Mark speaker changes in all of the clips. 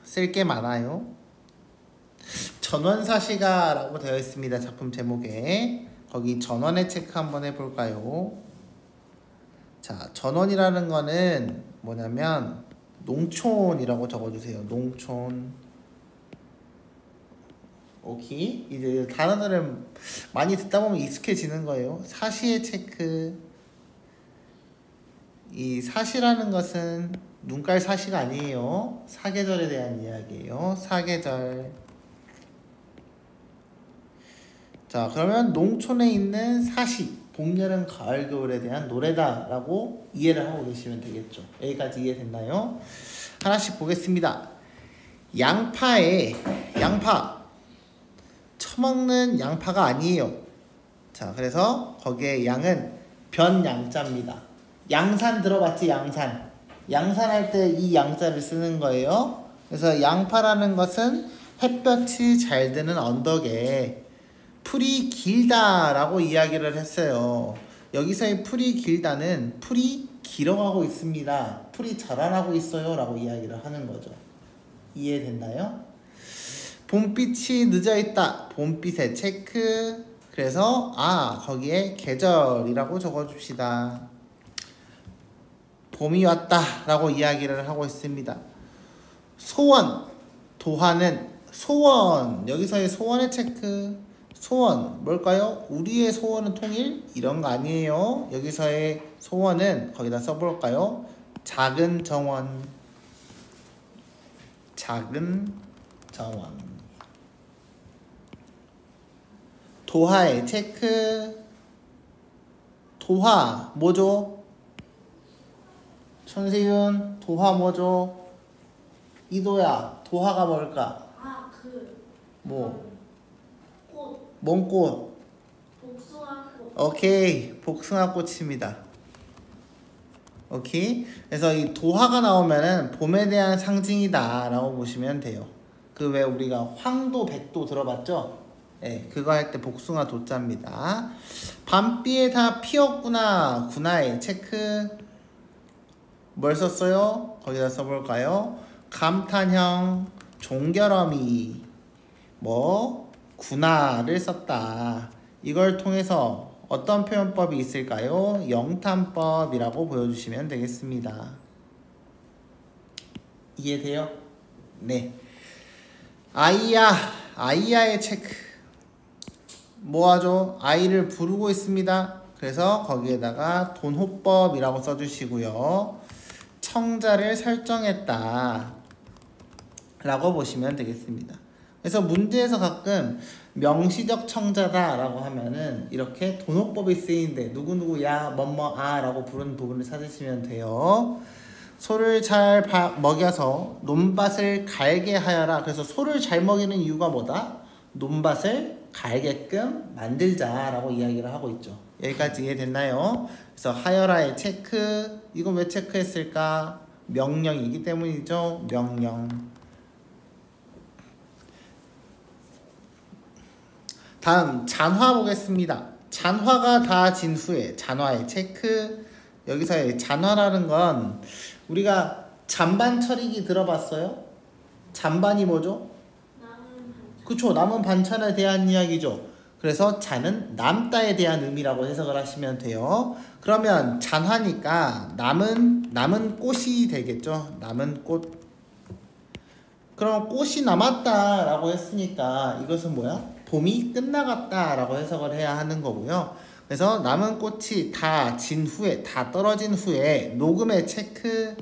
Speaker 1: 쓸 게 많아요. 전원사시가 라고 되어 있습니다. 작품 제목에. 거기 전원의 체크 한번 해볼까요? 자, 전원이라는 거는 뭐냐면 농촌이라고 적어주세요. 농촌. 오케이. 이제 단어들은 많이 듣다 보면 익숙해지는 거예요. 사시의 체크. 이 사시라는 것은 눈깔 사시가 아니에요. 사계절에 대한 이야기예요. 사계절. 자, 그러면 농촌에 있는 사시, 봄, 여름, 가을, 겨울에 대한 노래다 라고 이해를 하고 계시면 되겠죠. 여기까지 이해됐나요? 하나씩 보겠습니다. 양파. 처먹는 양파가 아니에요. 자, 그래서 거기에 양은 변양자입니다. 양산 들어봤지? 양산. 양산할 때 이 양자를 쓰는 거예요. 그래서 양파라는 것은 햇볕이 잘 드는 언덕에 풀이 길다라고 이야기를 했어요. 여기서의 풀이 길다는 풀이 길어가고 있습니다. 풀이 자라나고 있어요 라고 이야기를 하는 거죠. 이해됐나요? 봄빛이 늦어있다. 봄빛의 체크. 그래서 거기에 계절이라고 적어줍시다. 봄이 왔다 라고 이야기를 하고 있습니다. 소원. 도화는 소원. 여기서의 소원의 체크. 소원 뭘까요? 우리의 소원은 통일? 이런 거 아니에요. 여기서의 소원은 거기다 써볼까요? 작은 정원. 작은 정원. 도화의 체크. 도화 뭐죠? 천세윤 도화 뭐죠? 이도야 도화가 뭘까? 뭐? 뭔 꽃?
Speaker 2: 복숭아꽃.
Speaker 1: 오케이, 복숭아꽃입니다. 오케이. 그래서 이 도화가 나오면은 봄에 대한 상징이다 라고 보시면 돼요. 그 왜 우리가 황도 백도 들어봤죠? 네, 그거 할 때 복숭아 도자입니다. 밤비에 다 피었구나. 구나의 체크. 뭘 썼어요? 거기다 써볼까요? 감탄형 종결어미 구나를 썼다. 이걸 통해서 어떤 표현법이 있을까요? 영탄법이라고 보여주시면 되겠습니다. 이해돼요? 네. 아이야의 체크. 뭐하죠? 아이를 부르고 있습니다. 그래서 거기에다가 돈호법이라고 써주시고요. 청자를 설정했다 라고 보시면 되겠습니다. 그래서 문제에서 가끔 명시적 청자다 라고 하면은 이렇게 돈호법이 쓰이는데 누구누구야 뭐뭐아 라고 부르는 부분을 찾으시면 돼요. 소를 잘 먹여서 논밭을 갈게 하여라. 그래서 소를 잘 먹이는 이유가 뭐다? 논밭을 갈게끔 만들자 라고 이야기를 하고 있죠. 여기까지 이해됐나요? 그래서 하여라의 체크. 이건 왜 체크했을까? 명령이기 때문이죠. 명령. 다음 잔화 보겠습니다. 잔화가 다 진 후에 잔화의 체크. 여기서의 잔화라는 건 우리가 잔반 처리기 들어봤어요? 잔반이 뭐죠? 그쵸, 남은 반찬에 대한 이야기죠. 그래서 잔은 남다에 대한 의미라고 해석을 하시면 돼요. 그러면 잔화니까 남은 꽃이 되겠죠. 남은 꽃. 그럼 꽃이 남았다 라고 했으니까 이것은 뭐야? 봄이 끝나갔다 라고 해석을 해야 하는 거고요. 그래서 남은 꽃이 다 진 후에, 다 떨어진 후에 녹음의 체크.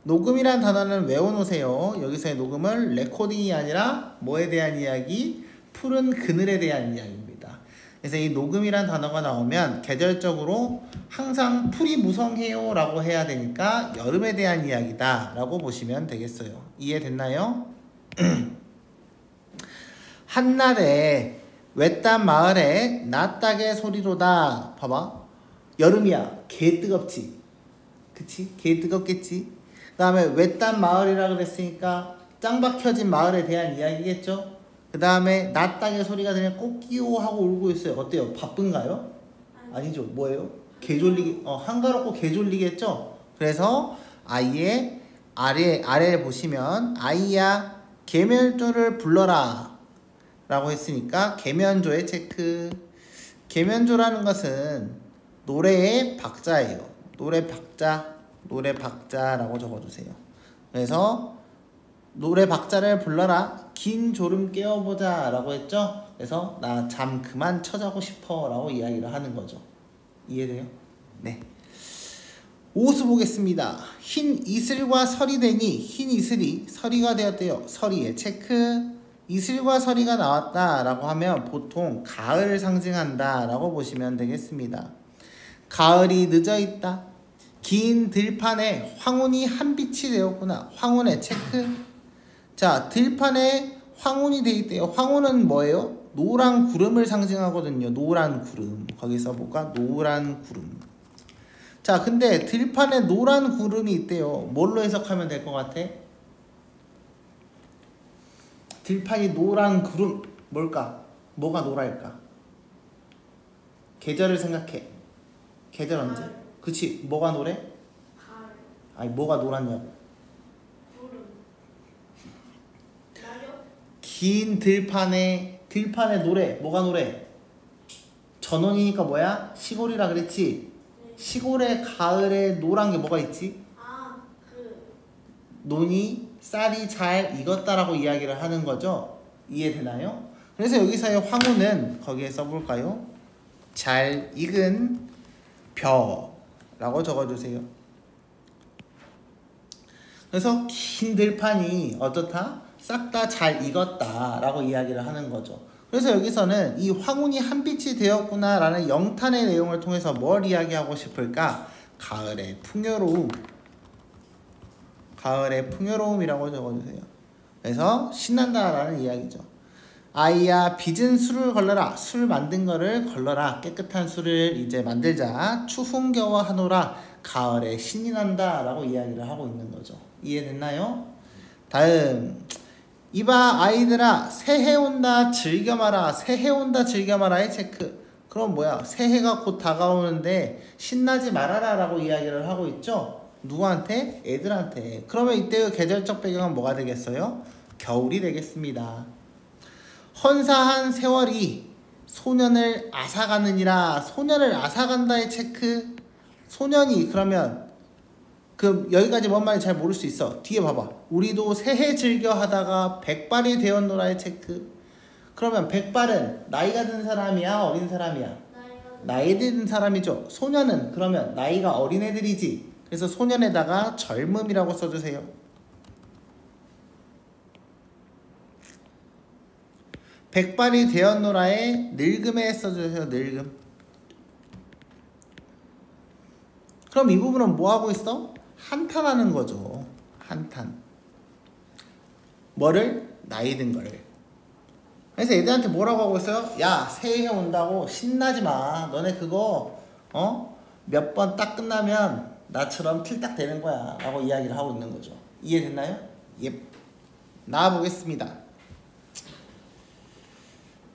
Speaker 1: 녹음이란 단어는 외워놓으세요. 여기서의 녹음은 레코딩이 아니라 뭐에 대한 이야기? 푸른 그늘에 대한 이야기입니다. 그래서 이 녹음이란 단어가 나오면 계절적으로 항상 풀이 무성해요 라고 해야 되니까 여름에 대한 이야기다 라고 보시면 되겠어요. 이해됐나요? 한낮에 외딴 마을에 낫다게 소리로다. 봐봐. 여름이야. 개 뜨겁지. 그치? 개 뜨겁겠지? 그 다음에 외딴 마을이라 그랬으니까 짱박혀진 마을에 대한 이야기겠죠? 그 다음에 낫다게 소리가 들리면 꽃기호 하고 울고 있어요. 어때요? 바쁜가요? 아니죠. 뭐예요? 개 졸리기, 한가롭고 개 졸리겠죠? 그래서 아이의 아래에 보시면 아이야 계면조를 불러라 라고 했으니까 계면조의 체크. 계면조라는 것은 노래의 박자예요. 노래 박자라고 적어주세요. 그래서 노래 박자를 불러라. 긴 졸음 깨워보자 라고 했죠. 그래서 나 잠 그만 쳐자고 싶어 라고 이야기를 하는 거죠. 이해돼요? 네. 오수 보겠습니다. 흰 이슬과 설이 되니 흰 이슬이 서리가 되었대요. 서리의 체크. 이슬과 서리가 나왔다 라고 하면 보통 가을을 상징한다 라고 보시면 되겠습니다. 가을이 늦어있다. 긴 들판에 황혼이 한빛이 되었구나. 황혼의 체크. 자, 들판에 황혼이 돼 있대요. 황혼은 뭐예요? 노란 구름을 상징하거든요. 노란 구름. 거기 써볼까? 노란 구름. 자, 근데 들판에 노란 구름이 있대요. 뭘로 해석하면 될 것 같아? 들판이 노란 구름 뭘까? 뭐가 노랄까? 계절을 생각해. 계절 언제? 그치? 뭐가 노래?
Speaker 2: 가을.
Speaker 1: 아니 뭐가 노랗냐고.
Speaker 2: 구름. 낙엽.
Speaker 1: 긴 들판에 노래. 뭐가 노래? 전원이니까 뭐야? 시골이라 그랬지?
Speaker 2: 네.
Speaker 1: 시골에 가을에 노란 게 뭐가 있지?
Speaker 2: 아,
Speaker 1: 논이 쌀이 잘 익었다라고 이야기를 하는 거죠. 이해되나요? 그래서 여기서의 황후는 거기에 써볼까요? 잘 익은 벼라고 적어주세요. 그래서 긴 들판이 어떻다? 싹 다 잘 익었다 라고 이야기를 하는 거죠. 그래서 여기서는 이 황혼이 한빛이 되었구나 라는 영탄의 내용을 통해서 뭘 이야기하고 싶을까? 가을의 풍요로움. 가을의 풍요로움이라고 적어주세요. 그래서 신난다 라는 이야기죠. 아이야 빚은 술을 걸러라. 술 만든 거를 걸러라. 깨끗한 술을 이제 만들자. 추훈겨워 하노라. 가을에 신이 난다 라고 이야기를 하고 있는 거죠. 이해됐나요? 다음 이봐 아이들아 새해 온다 즐겨 마라. 새해 온다 즐겨 마라의 체크. 그럼 뭐야? 새해가 곧 다가오는데 신나지 말아라 라고 이야기를 하고 있죠. 누구한테? 애들한테. 그러면 이때의 계절적 배경은 뭐가 되겠어요? 겨울이 되겠습니다. 헌사한 세월이 소년을 앗아가느니라. 소년을 앗아간다의 체크. 소년이 그러면 그 여기까지 뭔 말인지 잘 모를 수 있어. 뒤에 봐봐. 우리도 새해 즐겨 하다가 백발이 되었노라의 체크. 그러면 백발은 나이가 든 사람이야 어린 사람이야? 나이 든 사람이죠. 소년은 그러면 나이가 어린 애들이지. 그래서 소년에다가 젊음이라고 써주세요. 백발이 되었노라에 늙음에 써주세요. 늙음. 그럼 이 부분은 뭐 하고 있어? 한탄하는 거죠. 한탄. 뭐를? 나이 든 거를. 그래서 애들한테 뭐라고 하고 있어요? 야 새해 온다고 신나지 마. 너네 그거 몇 번 딱 끝나면 나처럼 틀딱 되는 거야 라고 이야기를 하고 있는 거죠. 이해됐나요? 예. 나와보겠습니다.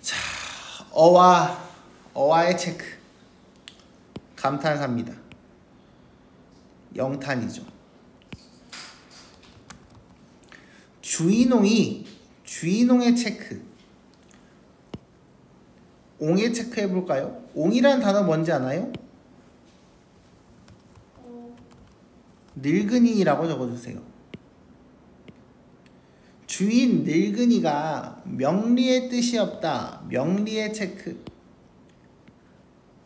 Speaker 1: 자, 어와의 체크. 감탄사입니다. 영탄이죠. 주인옹의 체크. 옹의 체크 해볼까요? 옹이라는 단어 뭔지 아나요? 늙은이라고 적어주세요. 주인 늙은이가 명리의 뜻이 없다. 명리의 체크.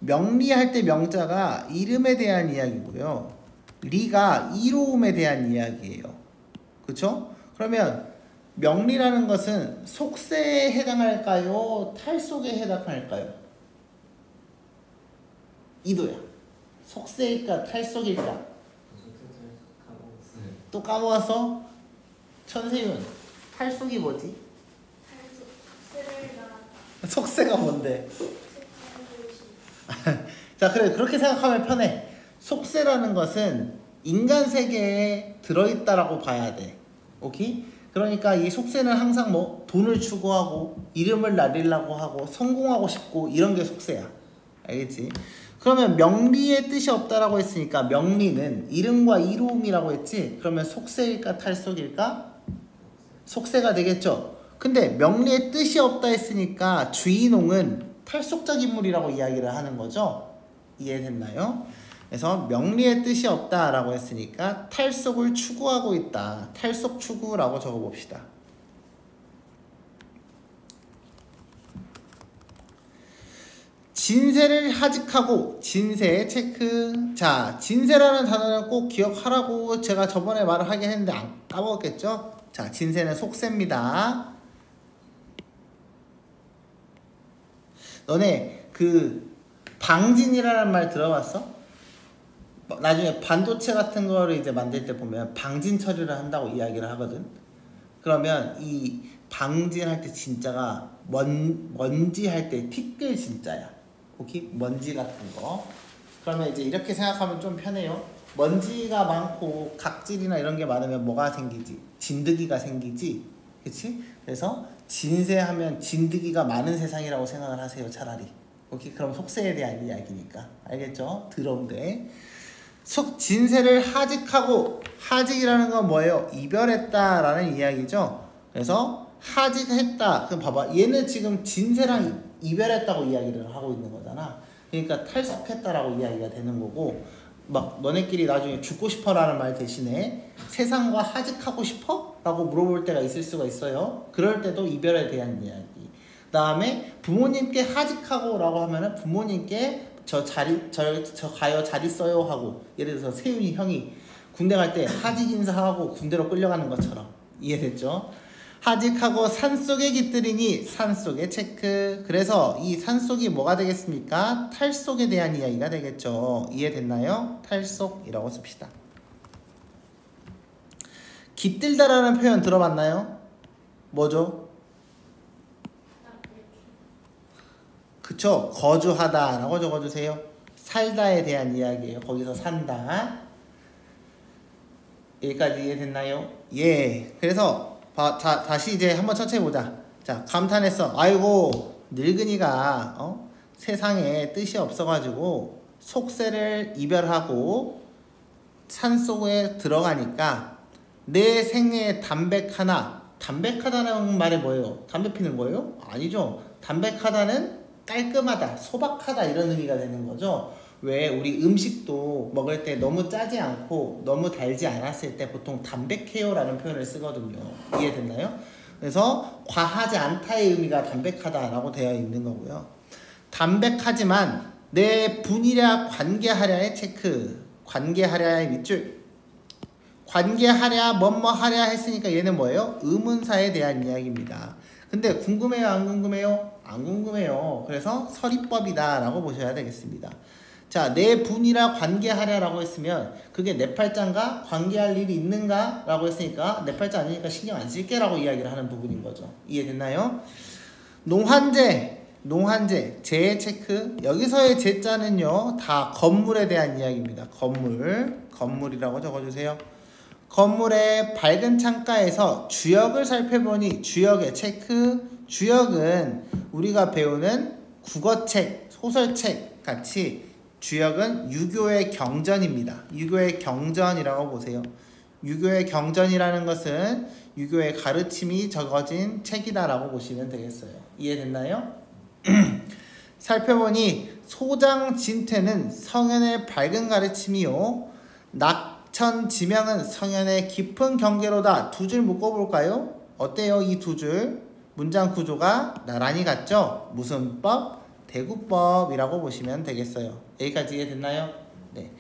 Speaker 1: 명리할 때 명자가 이름에 대한 이야기고요. 리가 이로움에 대한 이야기예요. 그쵸? 그러면 명리라는 것은 속세에 해당할까요? 탈속에 해당할까요? 이도야. 속세일까? 탈속일까? 또 까먹었어? 천세윤. 탈속이 뭐지? 속세가 뭔데? 자, 그래. 그렇게 생각하면 편해. 속세라는 것은 인간 세계에 들어있다라고 봐야 돼. 오케이? 그러니까 이 속세는 항상 뭐 돈을 추구하고 이름을 날리려고 하고 성공하고 싶고 이런 게 속세야. 알겠지? 그러면 명리의 뜻이 없다라고 했으니까 명리는 이름과 이로움이라고 했지. 그러면 속세일까 탈속일까? 속세가 되겠죠. 근데 명리의 뜻이 없다 했으니까 주인공은 탈속적 인물이라고 이야기를 하는 거죠. 이해됐나요? 그래서 명리의 뜻이 없다라고 했으니까 탈속을 추구하고 있다. 탈속 추구라고 적어봅시다. 진세를 하직하고 진세 체크. 자, 진세라는 단어는 꼭 기억하라고 제가 저번에 말을 하긴 했는데 안 까먹었겠죠? 자, 진세는 속세입니다. 너네 그 방진이라는 말 들어봤어? 나중에 반도체 같은 거를 이제 만들 때 보면 방진 처리를 한다고 이야기를 하거든. 그러면 이 방진할 때 진짜가 먼지 할 때 티끌 진짜야. 오케이? 먼지 같은 거. 그러면 이제 이렇게 생각하면 좀 편해요. 먼지가 많고 각질이나 이런 게 많으면 뭐가 생기지? 진드기가 생기지. 그치? 그래서 진세하면 진드기가 많은 세상이라고 생각을 하세요. 차라리. 오케이? 그럼 속세에 대한 이야기니까. 알겠죠? 더러운데. 진세를 하직하고, 하직이라는 건 뭐예요? 이별했다라는 이야기죠. 그래서 하직했다. 그럼 봐봐. 얘는 지금 진세랑 이별했다고 이야기를 하고 있는 거잖아. 그러니까 탈속했다라고 이야기가 되는 거고, 막 너네끼리 나중에 죽고 싶어라는 말 대신에 세상과 하직하고 싶어? 라고 물어볼 때가 있을 수가 있어요. 그럴 때도 이별에 대한 이야기. 그 다음에 부모님께 하직하고 라고 하면은 부모님께 저 가요 잘 있어요 하고, 예를 들어서 세윤이 형이 군대 갈 때 하직 인사하고 군대로 끌려가는 것처럼. 이해됐죠? 하직하고 산속에 깃들이니 산속에 체크. 그래서 이 산속이 뭐가 되겠습니까? 탈속에 대한 이야기가 되겠죠. 이해됐나요? 탈속이라고 씁시다. 깃들다라는 표현 들어봤나요? 뭐죠? 그쵸? 거주하다 라고 적어주세요. 살다에 대한 이야기예요. 거기서 산다. 여기까지 이해됐나요? 예. 그래서 다시 이제 한번 천천히 보자. 자, 감탄했어. 아이고 늙은이가 세상에 뜻이 없어가지고 속세를 이별하고 산속에 들어가니까 내 생애에 담백하다는 말이 뭐예요? 담배 피는 거예요? 아니죠. 담백하다는 깔끔하다, 소박하다 이런 의미가 되는 거죠. 왜 우리 음식도 먹을 때 너무 짜지 않고 너무 달지 않았을 때 보통 담백해요 라는 표현을 쓰거든요. 이해됐나요? 그래서 과하지 않다의 의미가 담백하다라고 되어 있는 거고요. 담백하지만 내 분이랴 관계하랴의 체크. 관계하랴의 밑줄. 관계하랴 뭐뭐하랴 했으니까 얘는 뭐예요? 의문사에 대한 이야기입니다. 근데 궁금해요? 안 궁금해요? 안 궁금해요. 그래서 서리법이다 라고 보셔야 되겠습니다. 자, 내 분이라 관계하랴 라고 했으면 그게 내 팔자인가? 관계할 일이 있는가? 라고 했으니까 내 팔자 아니니까 신경 안 쓸게 라고 이야기를 하는 부분인 거죠. 이해됐나요? 농한제, 제 체크. 여기서의 제자는요 다 건물에 대한 이야기입니다. 건물이라고 적어주세요. 건물의 밝은 창가에서 주역을 살펴보니 주역의 체크. 주역은 우리가 배우는 국어책, 소설책 같이 주역은 유교의 경전입니다. 유교의 경전이라고 보세요. 유교의 경전이라는 것은 유교의 가르침이 적어진 책이다라고 보시면 되겠어요. 이해됐나요? 살펴보니 소장진퇴는 성현의 밝은 가르침이요 낙천지명은 성현의 깊은 경계로다. 두 줄 묶어볼까요? 어때요? 이 두 줄 문장 구조가 나란히 같죠? 무슨 법? 대구법이라고 보시면 되겠어요. 여기까지 이해됐나요? 네.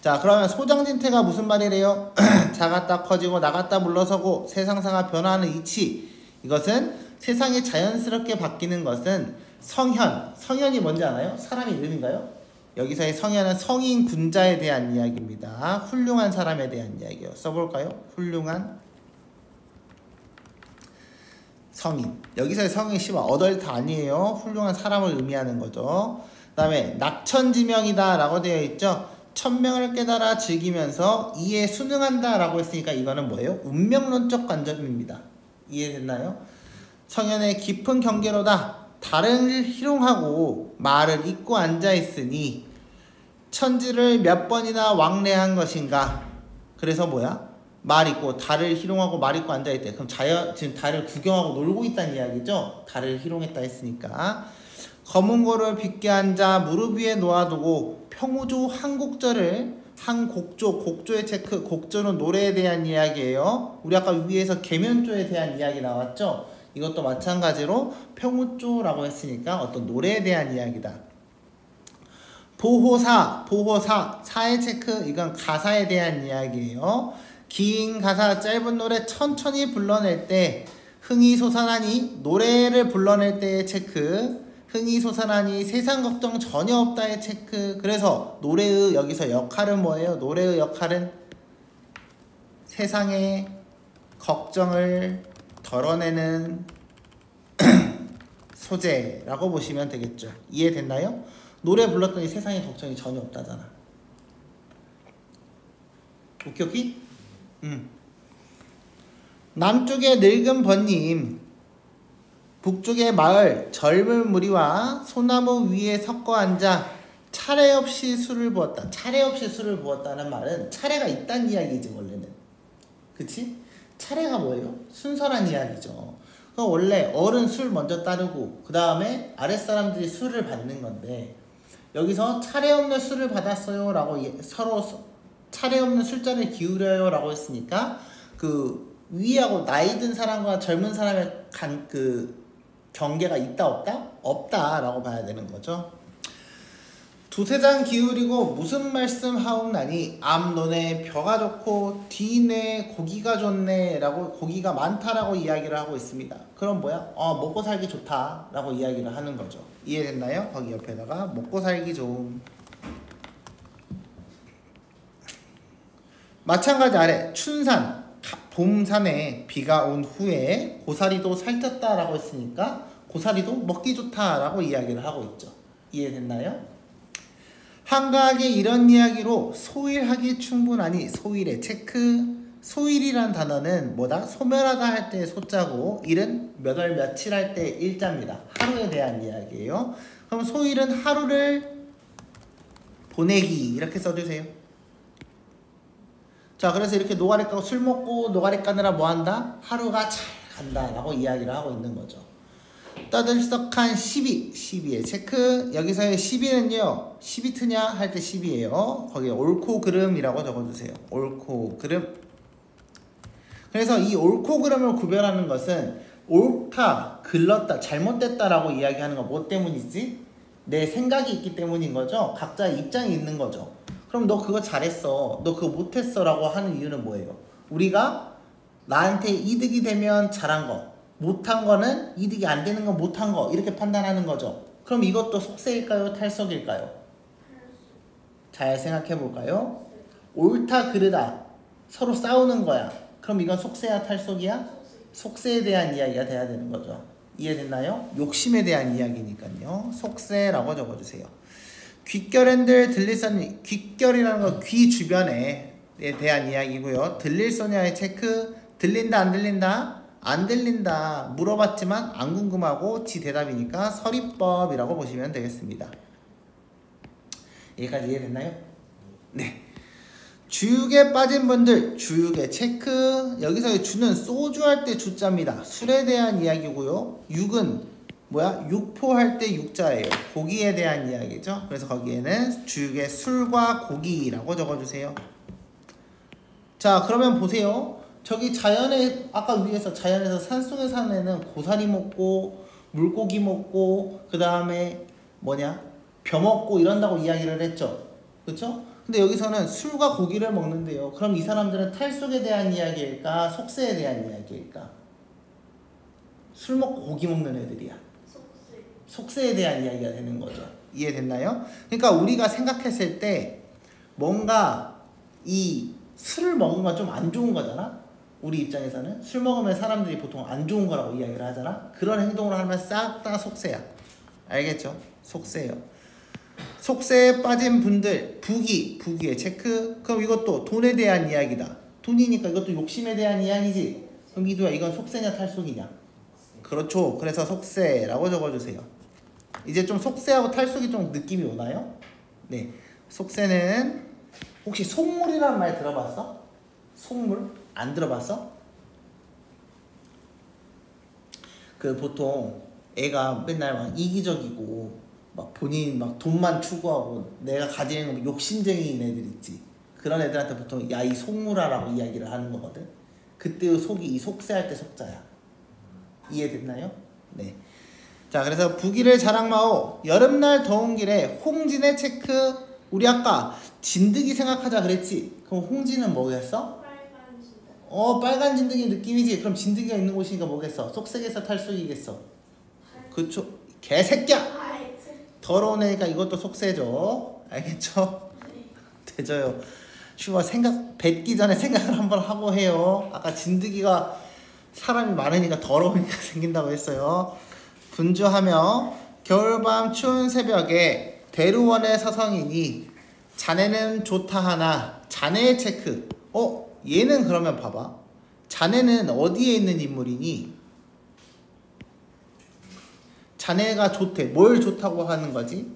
Speaker 1: 자, 그러면 소장진퇴가 무슨 말이래요? 작았다 커지고 나갔다 물러서고 세상사가 변화하는 이치. 이것은 세상이 자연스럽게 바뀌는 것은 성현이 뭔지 아나요? 사람의 이름인가요? 여기서의 성현은 성인 군자에 대한 이야기입니다. 훌륭한 사람에 대한 이야기예요. 써볼까요? 훌륭한 성인. 여기서의 성인이 씨발 어덜트 아니에요. 훌륭한 사람을 의미하는 거죠. 그 다음에 낙천지명이다 라고 되어 있죠. 천명을 깨달아 즐기면서 이에 순응한다 라고 했으니까 이거는 뭐예요? 운명론적 관점입니다. 이해됐나요? 성현의 깊은 경계로다. 달을 희롱하고 말을 잊고 앉아있으니 천지를 몇 번이나 왕래한 것인가. 그래서 뭐야? 말 있고 달을 희롱하고 말 있고 앉아있대. 그럼 지금 달을 구경하고 놀고 있다는 이야기죠. 달을 희롱했다 했으니까. 검은고를 빗게 앉아 무릎 위에 놓아두고 평우조 한곡절을 곡조의 체크. 곡조는 노래에 대한 이야기예요. 우리 아까 위에서 계면조에 대한 이야기 나왔죠. 이것도 마찬가지로 평우조라고 했으니까 어떤 노래에 대한 이야기다. 보호사, 사의 체크. 이건 가사에 대한 이야기예요. 긴 가사, 짧은 노래 천천히 불러낼 때 흥이 솟아나니 노래를 불러낼 때의 체크. 흥이 솟아나니 세상 걱정 전혀 없다의 체크. 그래서 노래의 여기서 역할은 뭐예요? 노래의 역할은 세상의 걱정을 덜어내는 소재라고 보시면 되겠죠. 이해됐나요? 노래 불렀더니 세상에 걱정이 전혀 없다잖아. 오케이? 남쪽의 늙은 번님, 북쪽의 마을 젊은 무리와 소나무 위에 섞어 앉아 차례 없이 술을 부었다. 차례 없이 술을 부었다는 말은 차례가 있다는 이야기지 원래는. 그치? 차례가 뭐예요? 순서란 이야기죠. 원래 어른 술 먼저 따르고 그 다음에 아랫사람들이 술을 받는 건데, 여기서 차례 없는 술을 받았어요 라고 서로 차례 없는 술잔을 기울여요 라고 했으니까 그 위하고 나이 든 사람과 젊은 사람의 경계가 있다 없다? 없다 라고 봐야 되는 거죠. 두세 장 기울이고 무슨 말씀 하옵나니 앞눈에 벼가 좋고 뒤뇌 고기가 좋네 라고, 고기가 많다라고 이야기를 하고 있습니다. 그럼 뭐야? 먹고 살기 좋다 라고 이야기를 하는 거죠. 이해됐나요? 거기 옆에다가 먹고 살기 좋음. 마찬가지 아래 춘산, 봄산에 비가 온 후에 고사리도 살쪘다 라고 했으니까 고사리도 먹기 좋다 라고 이야기를 하고 있죠. 이해됐나요? 한가하게 이런 이야기로 소일하기 충분하니 소일의 체크. 소일이란 단어는 뭐다? 소멸하다 할 때 소자고 일은 몇 월 며칠 할 때 일자입니다. 하루에 대한 이야기예요. 그럼 소일은 하루를 보내기 이렇게 써주세요. 자, 그래서 이렇게 노가리 까고 술 먹고 노가리 까느라 뭐한다? 하루가 잘 간다 라고 이야기를 하고 있는 거죠. 떠들썩한 시비, 시비의 체크. 여기서의 시비는요, 시비 트냐 할 때 시비예요. 거기에 옳고 그름이라고 적어주세요. 옳고 그름. 그래서 이 옳고 그름을 구별하는 것은 옳다, 글렀다, 잘못됐다 라고 이야기하는 거 뭐 때문이지? 내 생각이 있기 때문인 거죠. 각자의 입장이 있는 거죠. 그럼 너 그거 잘했어, 너 그거 못했어 라고 하는 이유는 뭐예요? 우리가 나한테 이득이 되면 잘한 거, 못한 거는 이득이 안 되는 건 못한 거, 이렇게 판단하는 거죠. 그럼 이것도 속세일까요? 탈속일까요? 잘 생각해 볼까요? 옳다 그르다 서로 싸우는 거야. 그럼 이건 속세야 탈속이야? 속세에 대한 이야기가 돼야 되는 거죠. 이해됐나요? 욕심에 대한 이야기니까요. 속세라고 적어주세요. 귓결엔들 들릴소니, 귓결이라는 건 귀 주변에 대한 이야기고요. 들릴소냐의 체크. 들린다 안 들린다? 안 들린다. 물어봤지만 안 궁금하고 지 대답이니까 서리법이라고 보시면 되겠습니다. 여기까지 이해됐나요? 네. 주육에 빠진 분들, 주육의 체크. 여기서의 주는 소주 할 때 주자입니다. 술에 대한 이야기고요. 육은 뭐야? 육포할 때 육자예요. 고기에 대한 이야기죠. 그래서 거기에는 주육의 술과 고기라고 적어주세요. 자, 그러면 보세요. 저기 자연에, 아까 위에서 자연에서 산속에 사는 애는 고사리 먹고 물고기 먹고 그 다음에 뭐냐? 벼 먹고 이런다고 이야기를 했죠. 그쵸? 근데 여기서는 술과 고기를 먹는데요. 그럼 이 사람들은 탈속에 대한 이야기일까? 속세에 대한 이야기일까? 술 먹고 고기 먹는 애들이야. 속세에 대한 이야기가 되는 거죠. 이해됐나요? 그러니까 우리가 생각했을 때 뭔가 이 술을 먹는 건 좀 안 좋은 거잖아. 우리 입장에서는 술 먹으면 사람들이 보통 안 좋은 거라고 이야기를 하잖아. 그런 행동을 하면 싹 다 속세야. 알겠죠? 속세예요. 속세에 빠진 분들, 부기의 체크. 그럼 이것도 돈에 대한 이야기다. 돈이니까 이것도 욕심에 대한 이야기지. 그럼 이도야, 이건 속세냐 탈속이냐? 그렇죠. 그래서 속세라고 적어주세요. 이제 좀 속세하고 탈속이 좀 느낌이 오나요? 네. 속세는 혹시 속물이란 말 들어봤어? 속물? 안 들어봤어? 그 보통 애가 맨날 막 이기적이고 막 본인 막 돈만 추구하고 내가 가지는 거 욕심쟁이인 애들 있지. 그런 애들한테 보통 야 이 속물아라고 이야기를 하는 거거든. 그때 속이 이 속세할 때 속자야. 이해됐나요? 네. 자, 그래서 부기를 자랑마오. 여름날 더운 길에 홍진의 체크. 우리 아까 진드기 생각하자 그랬지. 그럼 홍진은 뭐겠어?
Speaker 2: 빨간 진드.
Speaker 1: 빨간 진드기 느낌이지. 그럼 진드기가 있는 곳이니까 뭐겠어? 속세겠어 탈속이겠어? 그쵸? 개새끼야! 더러운 애니까 이것도 속세죠. 알겠죠? 되져요. 슈가 생각 뱉기 전에 생각을 한번 하고 해요. 아까 진드기가 사람이 많으니까 더러우니까 생긴다고 했어요. 분주하며 겨울밤 추운 새벽에 대루원의 서성이니 자네는 좋다 하나 자네의 체크. 얘는 그러면 봐봐. 자네는 어디에 있는 인물이니? 자네가 좋대. 뭘 좋다고 하는 거지?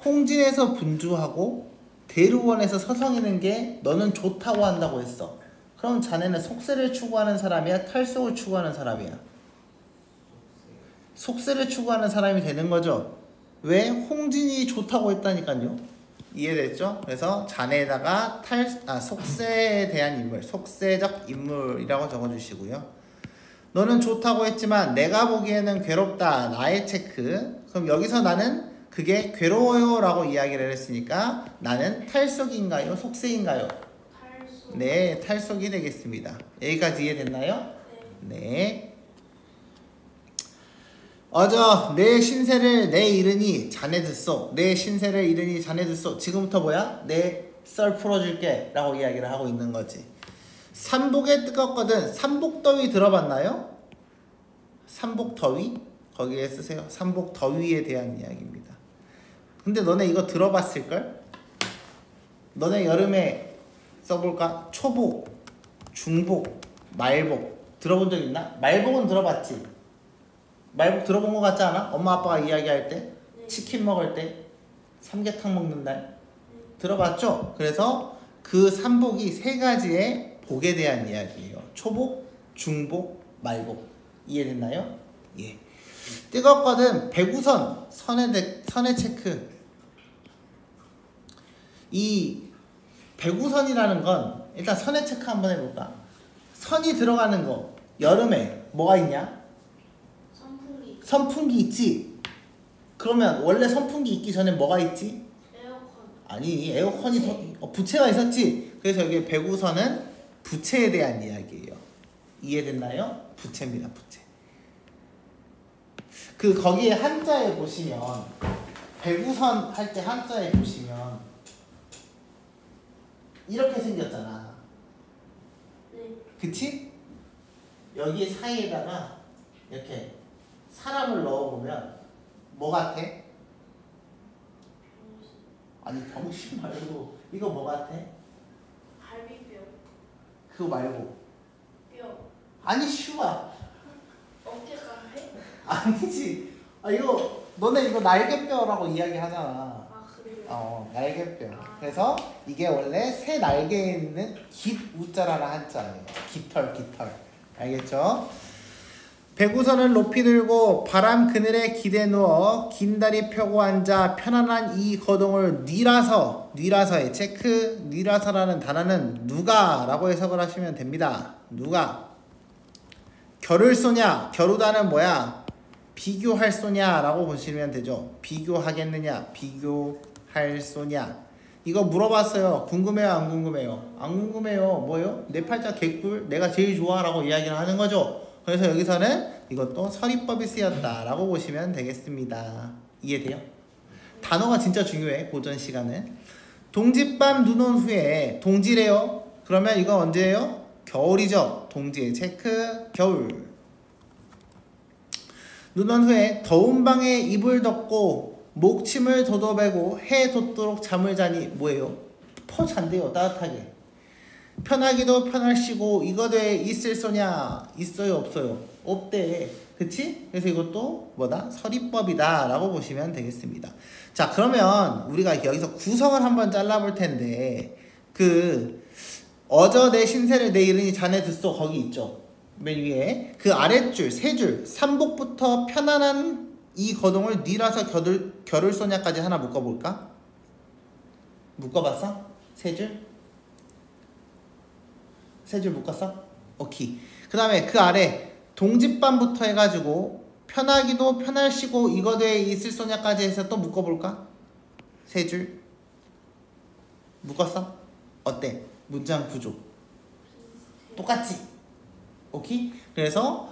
Speaker 1: 홍진에서 분주하고 대루원에서 서성이는 게 너는 좋다고 한다고 했어. 그럼 자네는 속세를 추구하는 사람이야? 탈속을 추구하는 사람이야? 속세를 추구하는 사람이 되는 거죠. 왜? 홍진이 좋다고 했다니까요. 이해됐죠? 그래서 자네에다가 속세에 대한 인물, 속세적 인물이라고 적어주시고요. 너는 좋다고 했지만 내가 보기에는 괴롭다. 나의 체크. 그럼 여기서 나는 그게 괴로워요 라고 이야기를 했으니까 나는 탈속인가요? 속세인가요?
Speaker 2: 탈속.
Speaker 1: 네, 탈속이 되겠습니다. 여기까지 이해됐나요? 네. 어저 내 신세를 내 이르니 자네 듣소. 내 신세를 이르니 자네 듣소. 지금부터 뭐야? 내 썰 풀어줄게 라고 이야기를 하고 있는 거지. 삼복에 뜨겁거든. 삼복더위 들어봤나요? 삼복더위? 거기에 쓰세요. 삼복더위에 대한 이야기입니다. 근데 너네 이거 들어봤을걸? 너네 여름에 써볼까? 초복, 중복, 말복 들어본 적 있나? 말복은 들어봤지? 말복 들어본 거 같지 않아? 엄마 아빠가 이야기할 때?
Speaker 2: 네.
Speaker 1: 치킨 먹을 때? 삼계탕 먹는 날? 들어봤죠? 그래서 그 삼복이 세 가지의 복에 대한 이야기예요. 초복, 중복, 말복. 이해됐나요? 예. 뜨겁거든. 배구선, 선의 체크. 이 배구선이라는 건 일단 선의 체크 한번 해볼까? 선이 들어가는 거. 여름에 뭐가 있냐?
Speaker 2: 선풍기.
Speaker 1: 선풍기 있지? 그러면 원래 선풍기 있기 전에 뭐가 있지?
Speaker 2: 에어컨.
Speaker 1: 아니, 에어컨이 부채가 있었지? 그래서 여기 배구선은 부채에 대한 이야기예요. 이해됐나요? 부채입니다, 부채. 거기에 한자에 보시면 배구선 할 때 한자에 보시면 이렇게 생겼잖아.
Speaker 2: 네.
Speaker 1: 그치? 여기 사이에다가 이렇게 사람을 넣어보면 뭐 같아? 아니 병신 말고 이거 뭐 같아?
Speaker 2: 갈비뼈.
Speaker 1: 그거 말고
Speaker 2: 뼈.
Speaker 1: 아니 슈아
Speaker 2: 어깨 깡패?
Speaker 1: 아니지. 이거 너네 이거 날개뼈라고 이야기하잖아.
Speaker 2: 아 그래요?
Speaker 1: 날개뼈. 그래서 이게 원래 새 날개에 있는 깃우자라는 한자예요. 깃털. 알겠죠? 배구선을 높이 들고 바람 그늘에 기대 누워 긴 다리 펴고 앉아 편안한 이 거동을 뉘라서의 체크. 뉘라서라는 단어는 누가라고 해석을 하시면 됩니다. 누가 겨를 쏘냐? 겨루다는 뭐야? 비교할 쏘냐라고 보시면 되죠. 비교하겠느냐? 비교할 쏘냐? 이거 물어봤어요. 궁금해요? 안 궁금해요? 안 궁금해요. 뭐요? 내 팔자 개꿀 내가 제일 좋아라고 이야기를 하는 거죠. 그래서 여기서는 이것도 서리법이 쓰였다라고 보시면 되겠습니다. 이해돼요? 단어가 진짜 중요해. 고전 시간은. 동짓밤 눈 온 후에 동지래요. 그러면 이거 언제예요? 겨울이죠. 동지의 체크. 겨울. 눈 온 후에 더운 방에 이불 덮고 목침을 돋워매고 해 돋도록 잠을 자니 뭐예요? 잔대요. 따뜻하게. 편하기도 편할시고 이거에 있을 소냐? 있어요 없어요? 없대. 그치? 그래서 이것도 뭐다? 서리법이다 라고 보시면 되겠습니다. 자 그러면 우리가 여기서 구성을 한번 잘라볼 텐데 어저 내 신세를 내 이르니 자네 듣소 거기 있죠. 맨 위에 그 아랫줄 세 줄 삼복부터 편안한 이 거동을 니라서 겨를 소냐까지 하나 묶어볼까? 묶어봤어? 세 줄? 세 줄 묶었어? 오케이. 그 다음에 그 아래 동집반부터 해가지고 편하기도 편할시고 이거에 있을 소냐까지 해서 또 묶어볼까? 세 줄 묶었어? 어때? 문장 구조 똑같지? 오케이? 그래서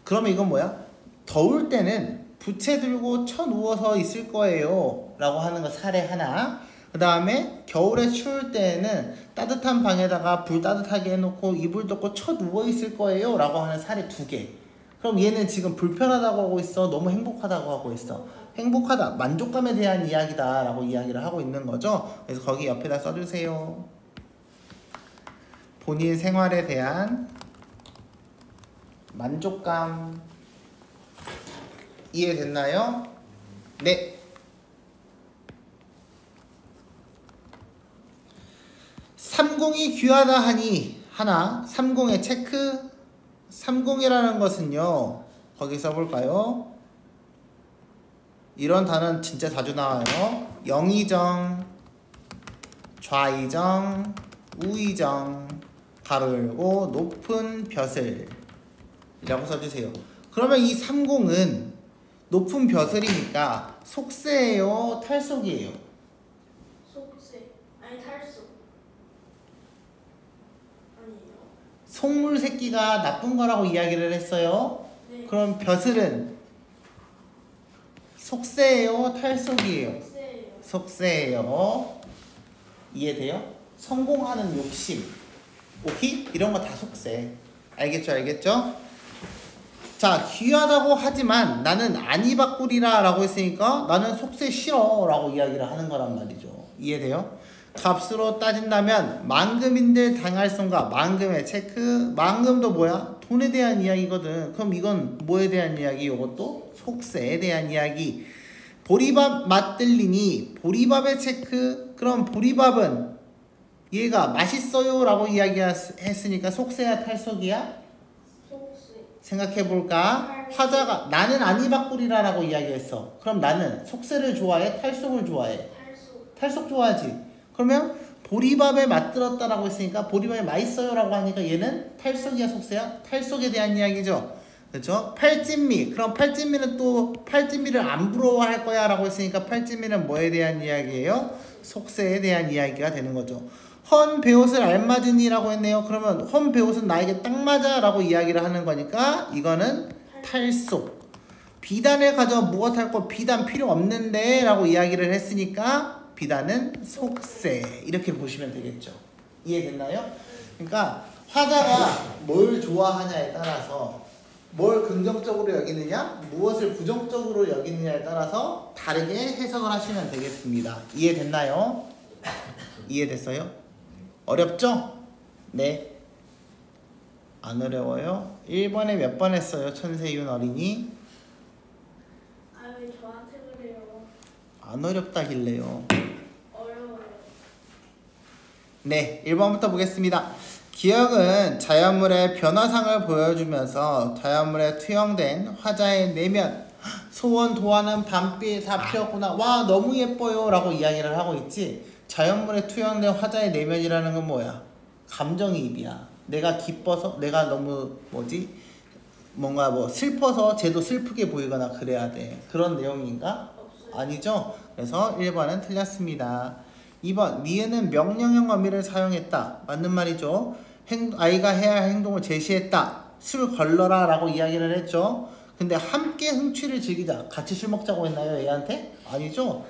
Speaker 1: 그러면 이건 뭐야? 더울 때는 부채 들고 쳐 누워서 있을 거예요 라고 하는 거 사례 하나. 그 다음에 겨울에 추울 때에는 따뜻한 방에다가 불 따뜻하게 해놓고 이불 덮고 쳐 누워 있을 거예요 라고 하는 사례 2개. 그럼 얘는 지금 불편하다고 하고 있어? 너무 행복하다고 하고 있어? 행복하다, 만족감에 대한 이야기다 라고 이야기를 하고 있는 거죠. 그래서 거기 옆에다 써주세요. 본인 생활에 대한 만족감. 이해됐나요? 네. 30이 귀하다 하니 하나 30의 체크. 30이라는 것은요 거기 써볼까요? 이런 단어는 진짜 자주 나와요. 영의정, 좌의정, 우의정, 가로 열고 높은 벼슬 이라고 써주세요. 그러면 이 30은 높은 벼슬이니까 속세예요? 탈속이에요?
Speaker 2: 속세. 아니 탈속. 아니에요.
Speaker 1: 속물 새끼가 나쁜 거라고 이야기를 했어요.
Speaker 2: 네.
Speaker 1: 그럼 벼슬은 속세예요? 탈속이에요?
Speaker 2: 속세예요.
Speaker 1: 속세예요. 이해돼요? 성공하는 욕심. 오케이? 이런 거 다 속세. 알겠죠? 알겠죠? 자, 귀하다고 하지만 나는 아니바꾸리라 라고 했으니까 나는 속세 싫어 라고 이야기를 하는 거란 말이죠. 이해돼요? 값으로 따진다면 만금인들 당할 손가 만금의 체크. 만금도 뭐야? 돈에 대한 이야기거든. 그럼 이건 뭐에 대한 이야기? 이것도 속세에 대한 이야기. 보리밥 맛들리니 보리밥의 체크. 그럼 보리밥은 얘가 맛있어요 라고 이야기했으니까 속세야 탈속이야?
Speaker 2: 속세.
Speaker 1: 생각해볼까? 화자가 나는 아니바꾸리라 라고 이야기했어. 그럼 나는 속세를 좋아해? 탈속을 좋아해?
Speaker 2: 탈속.
Speaker 1: 탈속 좋아하지? 그러면 보리밥에 맛들었다 라고 했으니까 보리밥이 맛있어요 라고 하니까 얘는 탈속이야 속세야? 탈속에 대한 이야기죠. 그렇죠? 팔진미. 그럼 팔진미는 또 팔진미를 안 부러워할 거야 라고 했으니까 팔진미는 뭐에 대한 이야기예요? 속세에 대한 이야기가 되는 거죠. 헌 배옷을 알맞으니 라고 했네요. 그러면 헌 배옷은 나에게 딱 맞아 라고 이야기를 하는 거니까 이거는 탈속. 비단을 가져 무엇할 거 비단 필요 없는데 라고 이야기를 했으니까 비단은 속세. 이렇게 보시면 되겠죠. 이해됐나요? 그러니까 화자가 뭘 좋아하냐에 따라서 뭘 긍정적으로 여기느냐 무엇을 부정적으로 여기느냐에 따라서 다르게 해석을 하시면 되겠습니다. 이해됐나요? 이해됐어요? 어렵죠? 네. 안 어려워요? 1번에 몇 번 했어요? 천세윤 어린이?
Speaker 2: 아 왜 저한테 그래요?
Speaker 1: 안 어렵다길래요.
Speaker 2: 어려워요.
Speaker 1: 네, 1번부터 보겠습니다. 기억은 자연물의 변화상을 보여주면서 자연물에 투영된 화자의 내면. 소원 도화는 밤비 다 피었구나. 와 너무 예뻐요 라고 이야기를 하고 있지. 자연물에 투영된 화자의 내면이라는 건 뭐야? 감정이입이야. 내가 기뻐서 내가 너무 뭔가 뭐 슬퍼서 쟤도 슬프게 보이거나 그래야 돼. 그런 내용인가?
Speaker 2: 없어요.
Speaker 1: 아니죠? 그래서 1번은 틀렸습니다. 2번 니은은 명령형 어미를 사용했다. 맞는 말이죠. 아이가 해야 할 행동을 제시했다. 술 걸러라 라고 이야기를 했죠. 근데 함께 흥취를 즐기자. 같이 술 먹자고 했나요? 얘한테? 아니죠.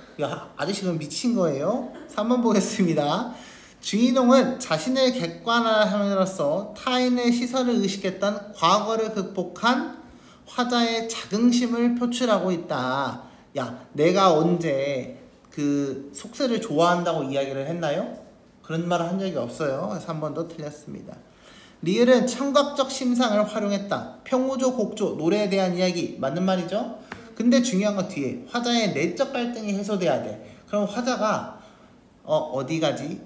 Speaker 1: 아저씨 그럼 미친 거예요. 3번 보겠습니다. 주인공은 자신을 객관화함으로써 타인의 시선을 의식했던 과거를 극복한 화자의 자긍심을 표출하고 있다. 야, 내가 언제 그 속세를 좋아한다고 이야기를 했나요? 그런 말을 한 적이 없어요. 그래서 한 번 더 틀렸습니다. 리을은 청각적 심상을 활용했다. 평우조, 곡조, 노래에 대한 이야기 맞는 말이죠. 근데 중요한 건 뒤에 화자의 내적 갈등이 해소돼야 돼. 그럼 화자가 어디 가지?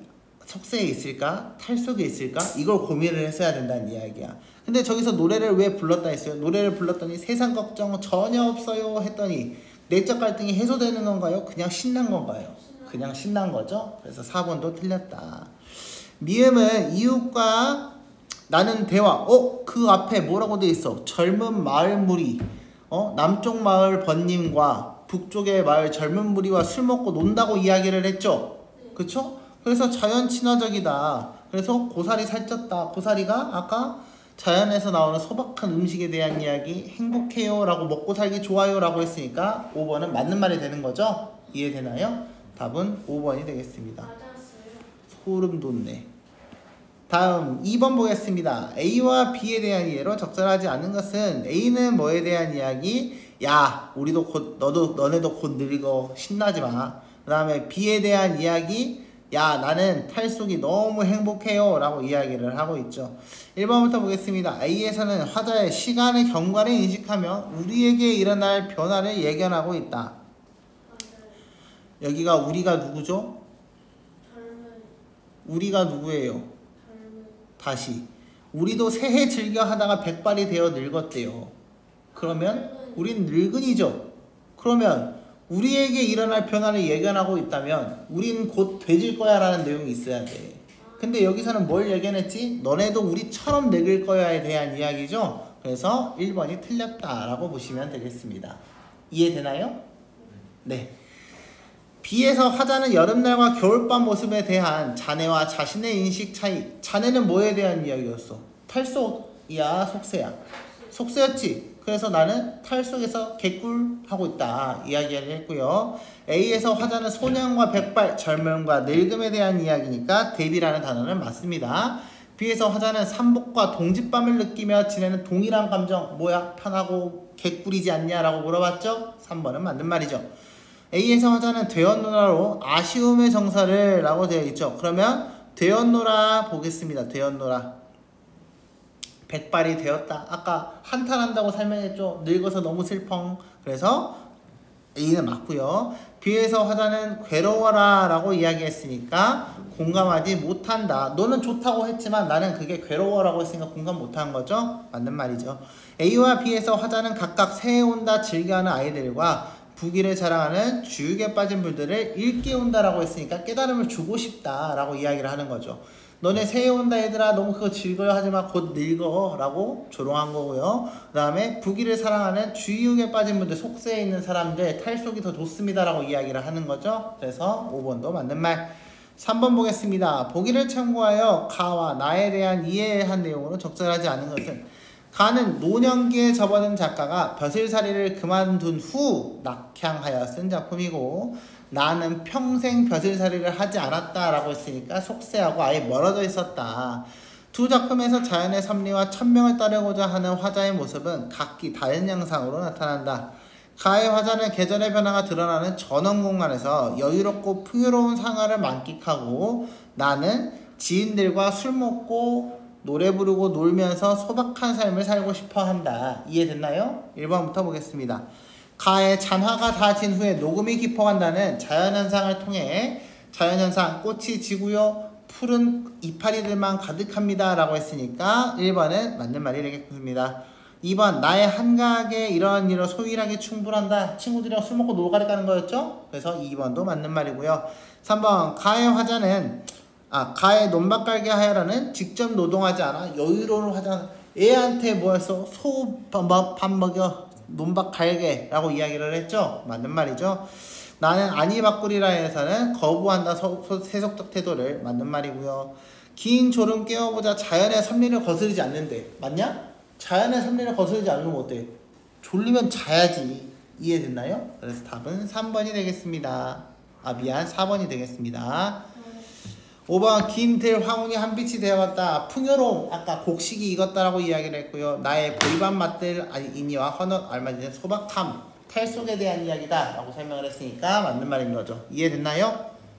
Speaker 1: 속세에 있을까? 탈속에 있을까? 이걸 고민을 했어야 된다는 이야기야. 근데 저기서 노래를 왜 불렀다 했어요? 노래를 불렀더니 세상 걱정 전혀 없어요 했더니 내적 갈등이 해소되는 건가요? 그냥 신난 건가요? 그냥 신난 거죠. 그래서 4번도 틀렸다. 미음은 이웃과 나는 대화. 그 앞에 뭐라고 돼 있어? 젊은 마을 무리. 남쪽 마을 번님과 북쪽의 마을 젊은 무리와 술 먹고 논다고 이야기를 했죠. 그쵸? 그래서 자연 친화적이다. 그래서 고사리 살쪘다. 고사리가 아까 자연에서 나오는 소박한 음식에 대한 이야기, 행복해요 라고 먹고 살기 좋아요 라고 했으니까 5번은 맞는 말이 되는 거죠? 이해되나요? 답은 5번이 되겠습니다.
Speaker 2: 맞았어요.
Speaker 1: 소름 돋네. 다음 2번 보겠습니다. A와 B에 대한 이해로 적절하지 않은 것은 A는 뭐에 대한 이야기? 야, 우리도 곧 너네도 곧 늙어. 신나지 마. 그 다음에 B에 대한 이야기, 야, 나는 탈속이 너무 행복해요 라고 이야기를 하고 있죠. 1번부터 보겠습니다. A에서는 화자의 시간의 경과를 인식하며 우리에게 일어날 변화를 예견하고 있다.
Speaker 2: 맞아요.
Speaker 1: 여기가 우리가 누구죠?
Speaker 2: 젊은
Speaker 1: 우리가 누구예요?
Speaker 2: 젊은
Speaker 1: 다시 우리도 새해 즐겨 하다가 백발이 되어 늙었대요. 그러면 우린 늙은이죠. 그러면 우리에게 일어날 변화를 예견하고 있다면 우린 곧 돼질 거야 라는 내용이 있어야 돼. 근데 여기서는 뭘 예견했지? 너네도 우리처럼 늙을 거야에 대한 이야기죠. 그래서 1번이 틀렸다라고 보시면 되겠습니다. 이해되나요? 네. B에서 화자는 여름날과 겨울밤 모습에 대한 자네와 자신의 인식 차이. 자네는 뭐에 대한 이야기였어? 탈속이야, 속세야? 속세였지. 그래서 나는 탈속에서 개꿀하고 있다 이야기를 했고요. A에서 화자는 소년과 백발, 젊음과 늙음에 대한 이야기니까 대비라는 단어는 맞습니다. B에서 화자는 삼복과 동짓밤을 느끼며 지내는 동일한 감정, 뭐야? 편하고 개꿀이지 않냐? 라고 물어봤죠? 3번은 맞는 말이죠. A에서 화자는 되었노라로 아쉬움의 정사를 라고 되어 있죠. 그러면 되었노라 보겠습니다. 되었노라. 백발이 되었다. 아까 한탄한다고 설명했죠. 늙어서 너무 슬펑. 그래서 A는 맞고요. B에서 화자는 괴로워라 라고 이야기했으니까 공감하지 못한다. 너는 좋다고 했지만 나는 그게 괴로워라고 했으니까 공감 못한 거죠. 맞는 말이죠. A와 B에서 화자는 각각 새해 온다 즐겨하는 아이들과 부귀를 자랑하는 주육에 빠진 불들을 일깨운다 라고 했으니까 깨달음을 주고 싶다 라고 이야기를 하는 거죠. 너네 새해 온다 얘들아 너무 그거 즐거워 하지마 곧 늙어 라고 조롱한 거고요. 그 다음에 부귀를 사랑하는 주육에 빠진 분들 속세에 있는 사람들 탈속이 더 좋습니다 라고 이야기를 하는 거죠. 그래서 5번도 맞는 말. 3번 보겠습니다. 보기를 참고하여 가와 나에 대한 이해한 내용으로 적절하지 않은 것은 가는 노년기에 접어든 작가가 벼슬살이를 그만둔 후 낙향하여 쓴 작품이고 나는 평생 벼슬살이를 하지 않았다 라고 했으니까 속세하고 아예 멀어져 있었다. 두 작품에서 자연의 섭리와 천명을 따르고자 하는 화자의 모습은 각기 다른 양상으로 나타난다. 가의 화자는 계절의 변화가 드러나는 전원공간에서 여유롭고 풍요로운 상하를 만끽하고 나는 지인들과 술 먹고 노래 부르고 놀면서 소박한 삶을 살고 싶어 한다. 이해됐나요? 1번부터 보겠습니다. 가의 잔화가 다 진 후에 녹음이 깊어간다는 자연현상을 통해 자연현상 꽃이 지고요 푸른 이파리들만 가득합니다 라고 했으니까 1번은 맞는 말이 되겠습니다. 2번 나의 한가하게 이러한 일로 소일하게 충분한다. 친구들이랑 술 먹고 놀가리 가는 거였죠? 그래서 2번도 맞는 말이고요. 3번 가의 화자는 가의 논밭 갈게 하여라는 직접 노동하지 않아 여유로운 화자. 애한테 뭐였어? 소 밥 먹여 논밭 갈게 라고 이야기를 했죠. 맞는 말이죠. 나는 아니바꾸리라 해서는 거부한다 세속적 태도를. 맞는 말이고요. 긴 졸음 깨워보자 자연의 섭리를 거스르지 않는데 맞냐? 자연의 섭리를 거스르지 않으면 어때? 졸리면 자야지. 이해됐나요? 그래서 답은 3번이 되겠습니다. 4번이 되겠습니다. 5번 김들 황혼이 한빛이 되어갔다. 풍요로움 아까 곡식이 익었다라고 이야기를 했고요. 나의 보리밥 맛들 이니와 헌옷 알맞은 소박함 탈속에 대한 이야기다 라고 설명을 했으니까 맞는 말인 거죠. 이해됐나요?